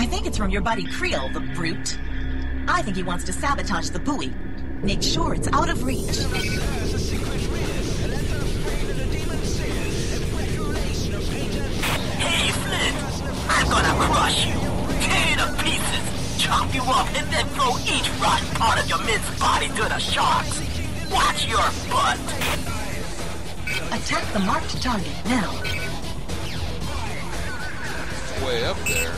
think it's from your buddy Creel, the brute. I think he wants to sabotage the buoy. Make sure it's out of reach. Hey, Flint! I'm gonna crush you, tear you to pieces, chop you up, and then throw each rotten part of your minced body to the sharks. Watch your butt! Attack the marked target now. Way up there.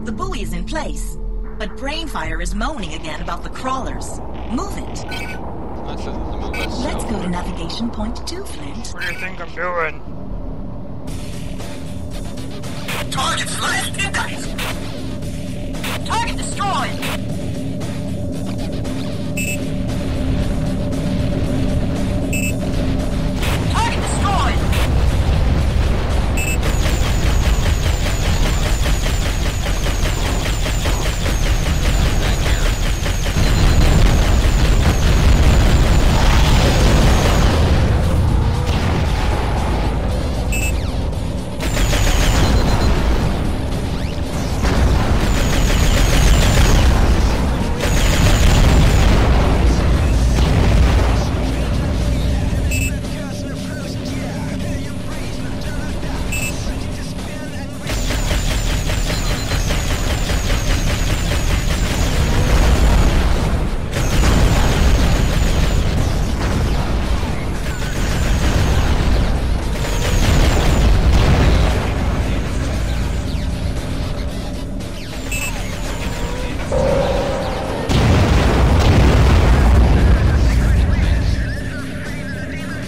The buoy is in place, but brainfire is moaning again about the crawlers. Move it. Let's go to navigation point 2, Flint. What do you think I'm doing? Target slashed, you guys! Target destroyed! Target destroyed!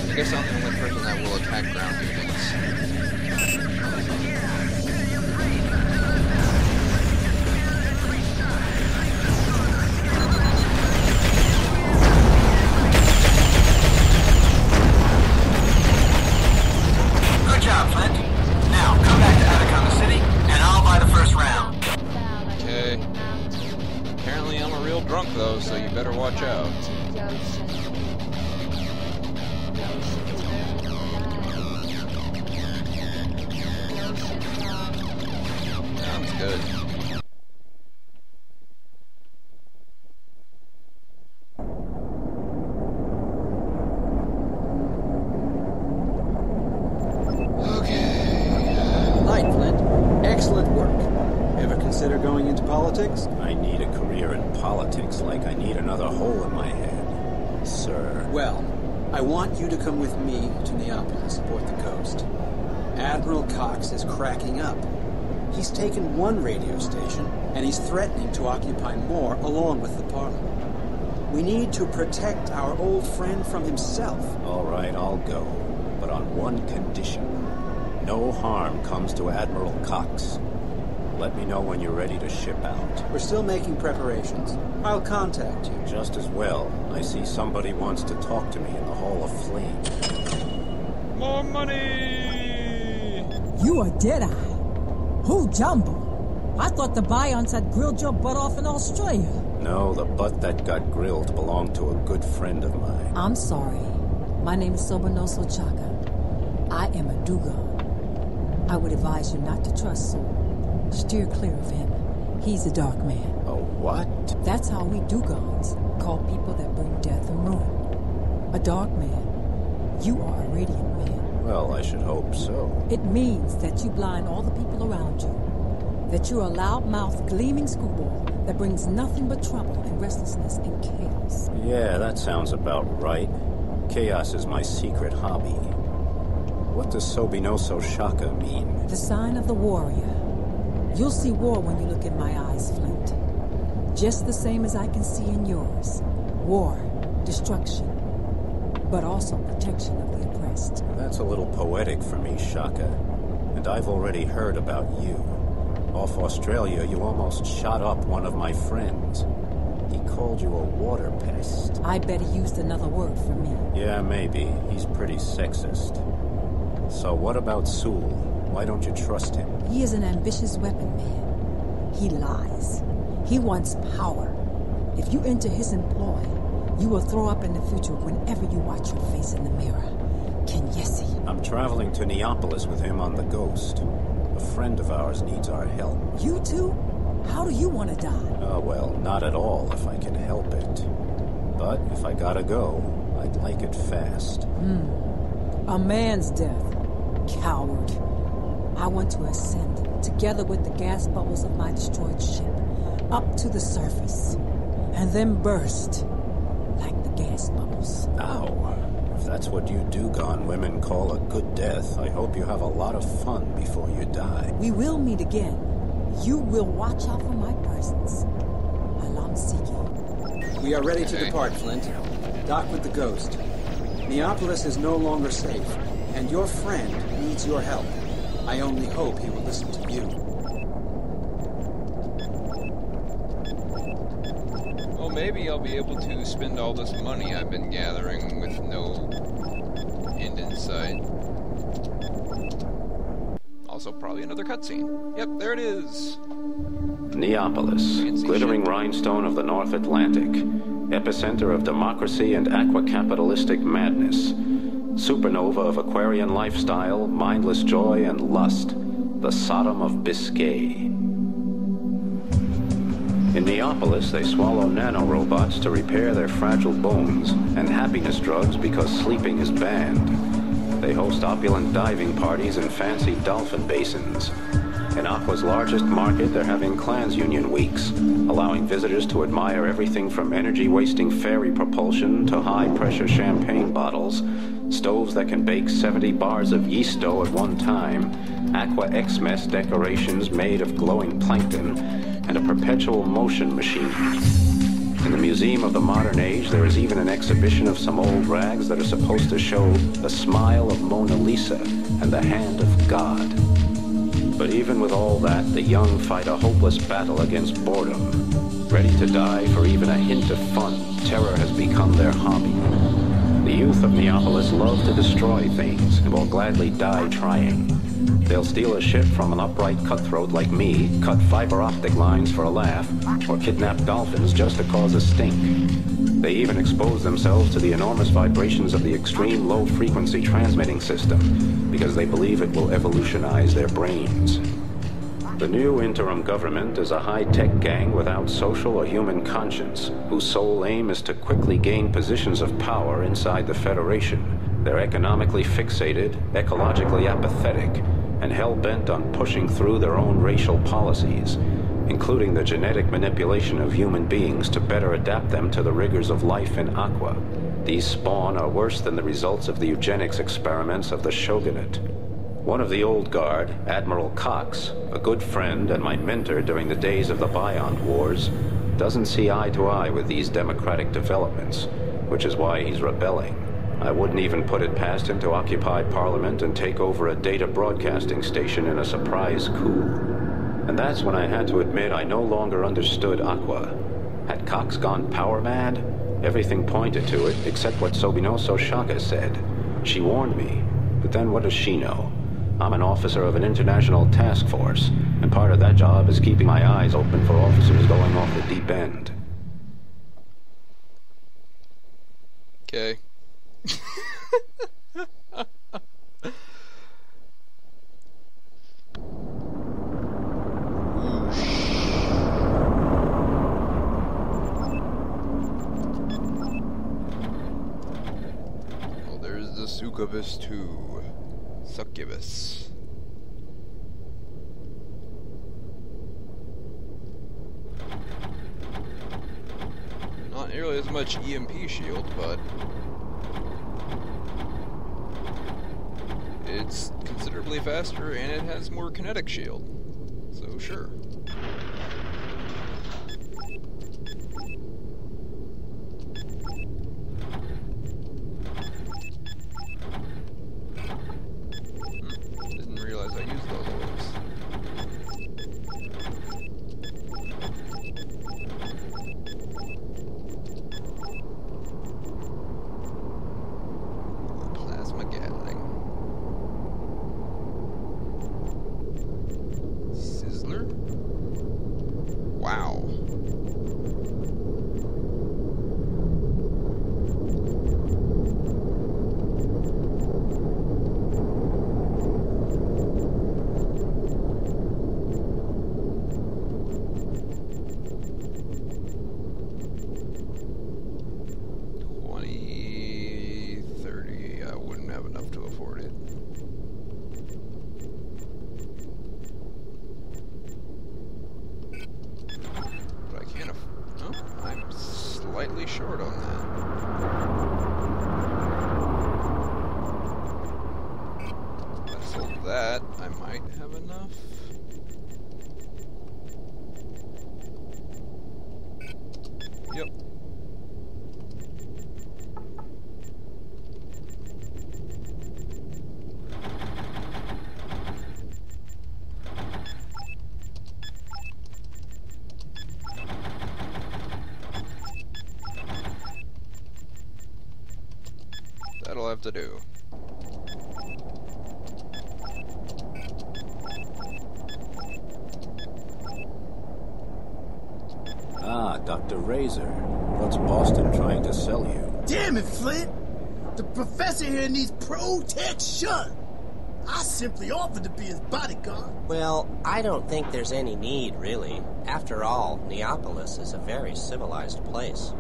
I guess I'm the only person that will attack ground units. Good job, Flint. Now, come back to Atacama City, and I'll buy the first round. Okay. Apparently I'm a real drunk though, so you better watch out. Sounds good. Night, Flint. Excellent work. Ever consider going into politics? I need a career in politics like I need another hole in my head, sir. Well, I want you to come with me to Neapolis and support the coast. Admiral Cox is cracking up. He's taken one radio station, and he's threatening to occupy more along with the Parliament. We need to protect our old friend from himself. All right, I'll go, but on one condition. No harm comes to Admiral Cox. Let me know when you're ready to ship out. We're still making preparations. I'll contact you. Just as well. I see somebody wants to talk to me in the Hall of Flame. More money! You a dead-eye. Who Jumbo? I thought the Bions had grilled your butt off in Australia. No, the butt that got grilled belonged to a good friend of mine. I'm sorry. My name is Sobanoso Chaka. I am a Dugon. I would advise you not to trust Sol. Steer clear of him. He's a dark man. A what? That's how we Dugons call people that bring death and ruin. A dark man. You are a radiant man. Well, I should hope so. It means that you blind all the people around you. that you're a loudmouth, gleaming screwball that brings nothing but trouble and restlessness and chaos. Yeah, that sounds about right. Chaos is my secret hobby. What does Sobinoso Shaka mean? The sign of the warrior. You'll see war when you look in my eyes, Flint. Just the same as I can see in yours. War, destruction, but also protection of the oppressed. That's a little poetic for me, Shaka. And I've already heard about you. Off Australia, you almost shot up one of my friends. He called you a water pest. I bet he used another word for me. Yeah, maybe. He's pretty sexist. So what about Sewell? Why don't you trust him? He is an ambitious weapon man. He lies. He wants power. If you enter his employ, you will throw up in the future whenever you watch your face in the mirror. Can you see? I'm traveling to Neapolis with him on the Ghost. A friend of ours needs our help. You two? How do you want to die? Oh, well, not at all if I can help it. But if I gotta go, I'd like it fast. A man's death. Coward. I want to ascend, together with the gas bubbles of my destroyed ship, up to the surface, and then burst, like the gas bubbles. Ow. If that's what you Dugon women call a good death, I hope you have a lot of fun before you die. We will meet again. You will watch out for my presence. Alam Siki. We are ready to depart, Flint. Dock with the Ghost. Neapolis is no longer safe, and your friend needs your help. I only hope he will listen to you. Well, maybe I'll be able to spend all this money I've been gathering with no end in sight. Also, probably another cutscene. Yep, there it is. Neapolis, glittering rhinestone of the North Atlantic, epicenter of democracy and aqua-capitalistic madness, supernova of Aquarian lifestyle, mindless joy, and lust, the Sodom of Biscay. In Neapolis, they swallow nanorobots to repair their fragile bones, and happiness drugs because sleeping is banned. They host opulent diving parties in fancy dolphin basins. In Aqua's largest market, they're having Clans Union weeks, allowing visitors to admire everything from energy-wasting ferry propulsion to high-pressure champagne bottles, stoves that can bake 70 bars of yeast dough at one time, Aqua X-Mess decorations made of glowing plankton, and a perpetual motion machine. In the Museum of the Modern Age, there is even an exhibition of some old rags that are supposed to show the smile of Mona Lisa and the hand of God. But even with all that, the young fight a hopeless battle against boredom. Ready to die for even a hint of fun, terror has become their hobby. The youth of Neapolis love to destroy things and will gladly die trying. They'll steal a ship from an upright cutthroat like me, cut fiber optic lines for a laugh, or kidnap dolphins just to cause a stink. They even expose themselves to the enormous vibrations of the extreme low-frequency transmitting system, because they believe it will evolutionize their brains. The new interim government is a high-tech gang without social or human conscience, whose sole aim is to quickly gain positions of power inside the Federation. They're economically fixated, ecologically apathetic, and hell-bent on pushing through their own racial policies, including the genetic manipulation of human beings to better adapt them to the rigors of life in Aqua. These spawn are worse than the results of the eugenics experiments of the Shogunate. One of the old guard, Admiral Cox, a good friend and my mentor during the days of the Beyond Wars, doesn't see eye to eye with these democratic developments, which is why he's rebelling. I wouldn't even put it past him to occupy Parliament and take over a data broadcasting station in a surprise coup. And that's when I had to admit I no longer understood Aqua. Had Cox gone power mad? Everything pointed to it, except what Sobinoso Shaka said. She warned me, but then what does she know? I'm an officer of an international task force, and part of that job is keeping my eyes open for officers going off the deep end. Okay. Well, there's the succubus too. Succubus. nearly as much EMP shield, but it's considerably faster and it has more kinetic shield. So sure. Didn't realize I used those oils. Plasma Gatling. Sizzler? Wow. Slightly short on that. If I sold that, I might have enough. Yep. That'll have to do. Ah, Dr. Razor. What's Boston trying to sell you? Damn it, Flint! The professor here needs protection! I simply offered to be his bodyguard. Well, I don't think there's any need, really. After all, Neapolis is a very civilized place.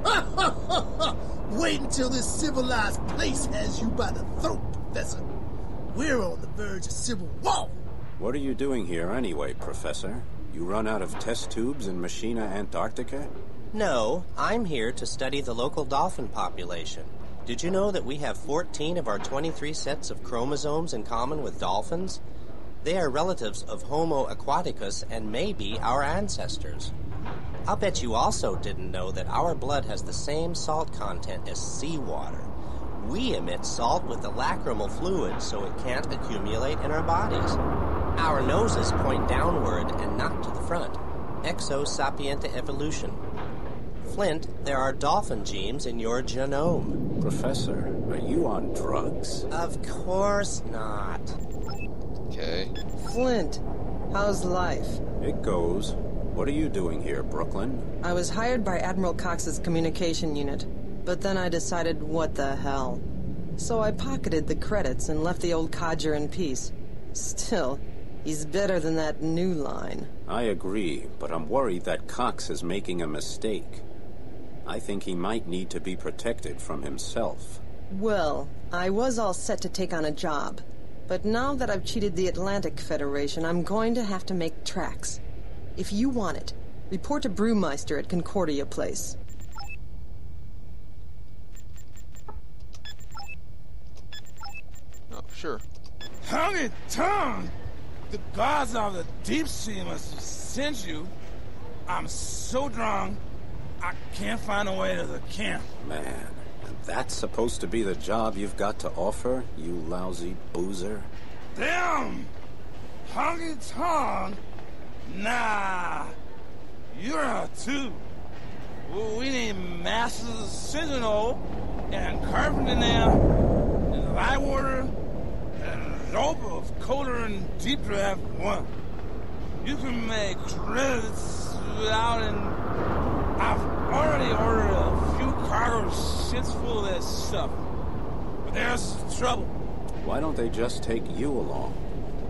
Wait until this civilized place has you by the throat, Professor. We're on the verge of civil war. What are you doing here anyway, Professor? You run out of test tubes in Machina, Antarctica? No, I'm here to study the local dolphin population. Did you know that we have 14 of our 23 sets of chromosomes in common with dolphins? They are relatives of Homo aquaticus and may be our ancestors. I'll bet you also didn't know that our blood has the same salt content as seawater. We emit salt with the lacrimal fluid so it can't accumulate in our bodies. Our noses point downward and not to the front. Exo sapienta evolution. Flint, there are dolphin genes in your genome. Professor, are you on drugs? Of course not. Okay. Flint, how's life? It goes. What are you doing here, Brooklyn? I was hired by Admiral Cox's communication unit, but then I decided what the hell. So I pocketed the credits and left the old codger in peace. Still, he's better than that new line. I agree, but I'm worried that Cox is making a mistake. I think he might need to be protected from himself. Well, I was all set to take on a job. But now that I've cheated the Atlantic Federation, I'm going to have to make tracks. If you want it, report to Brewmeister at Concordia Place. Oh, sure. Hung it, tongue! The gods of the deep sea must have sent you. I'm so drunk, I can't find a way to the camp. Man, and that's supposed to be the job you've got to offer, you lousy boozer? Damn! Honky tongue? Nah. You're a two. We need Masters Sentinel and Carpenter now, and Lightwater, and Rope of Colder and Deep Draft 1. You can make credits without an... I've already ordered a few cargo ships full of that stuff. But there's trouble. Why don't they just take you along?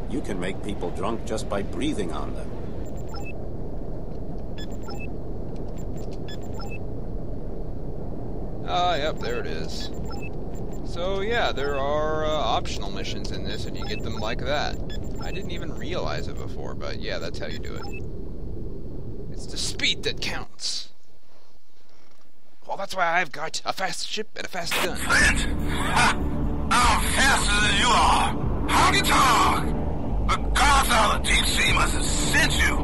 You can make people drunk just by breathing on them. Ah, yep, there it is. So yeah, there are optional missions in this, and you get them like that. I didn't even realize it before, but yeah, that's how you do it. It's the speed that counts. Well, that's why I've got a fast ship and a fast gun. Flint! I'm faster than you are! Honky tonk! The gods out of the deep sea must have sent you!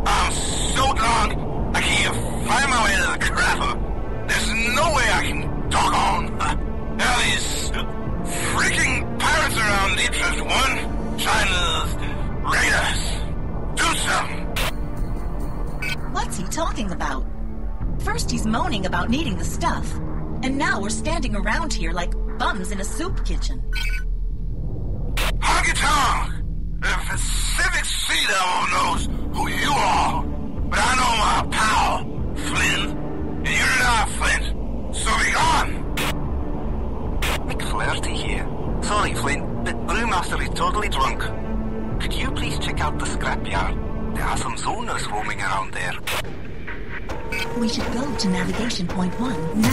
I'm so drunk, I can't find my way to the crapper! There's no way I can talk on! There are these freaking pirates around Deep Drift 1 trying to raid us! Do something! What's he talking about? First he's moaning about needing the stuff, and now we're standing around here like bums in a soup kitchen. Honky tonk! The Pacific Sea Devil knows who you are, but I know my pal, Flynn, and you're not Flint, so be gone! McFlirty here. Sorry, Flint, but Brewmaster is totally drunk. Could you please check out the scrapyard? There are some zoners roaming around there. We should go to navigation point 1 now.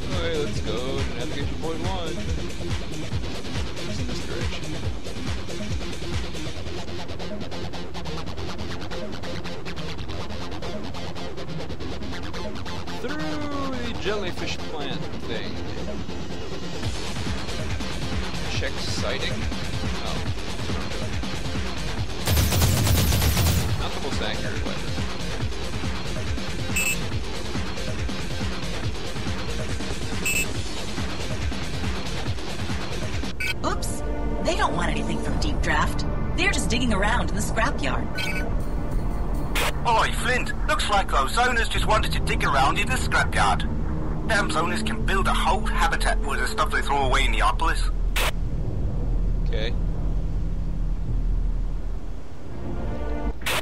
Okay, let's go to navigation point 1. It's in this direction. Through the jellyfish plant thing. Check sighting. Oh, that's what I'm doing. Not the most accurate weapon. Oops. They don't want anything from Deep Draft. They're just digging around in the scrapyard. Oi, Flint, looks like those zoners just wanted to dig around in the scrapyard. Damn zoners can build a whole habitat with the stuff they throw away in Neapolis. Okay.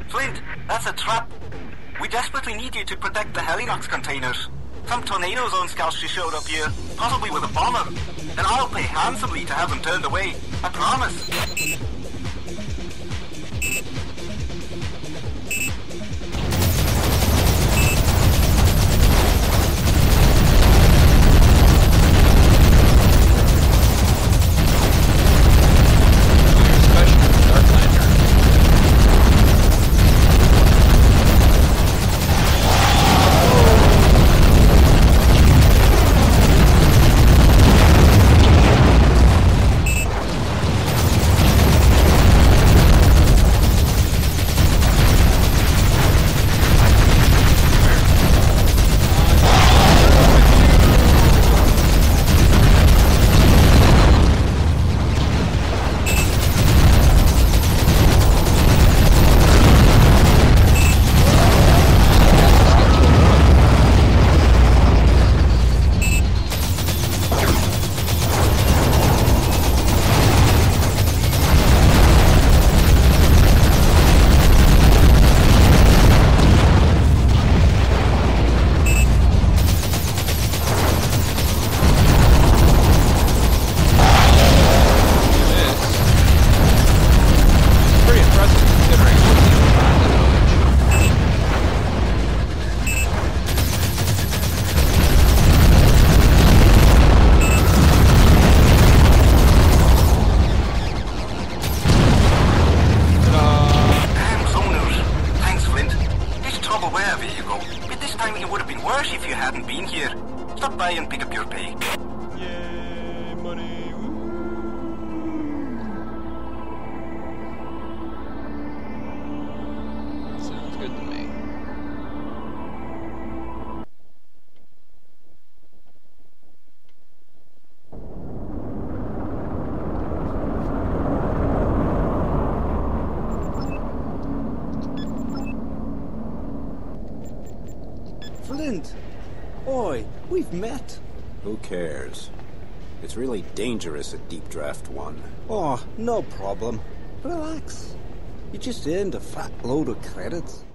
Flint, that's a trap. We desperately need you to protect the Helinox containers. Some tornado zone scouts just showed up here, possibly with a bomber. And I'll pay handsomely to have them turned away. I promise. Stop by and pick up your pay. Yay, money. Woo. Sounds good to me. Flint! Oi, we've met. Who cares? It's really dangerous at Deep Draft 1. Oh, no problem. Relax. You just earned a fat load of credits.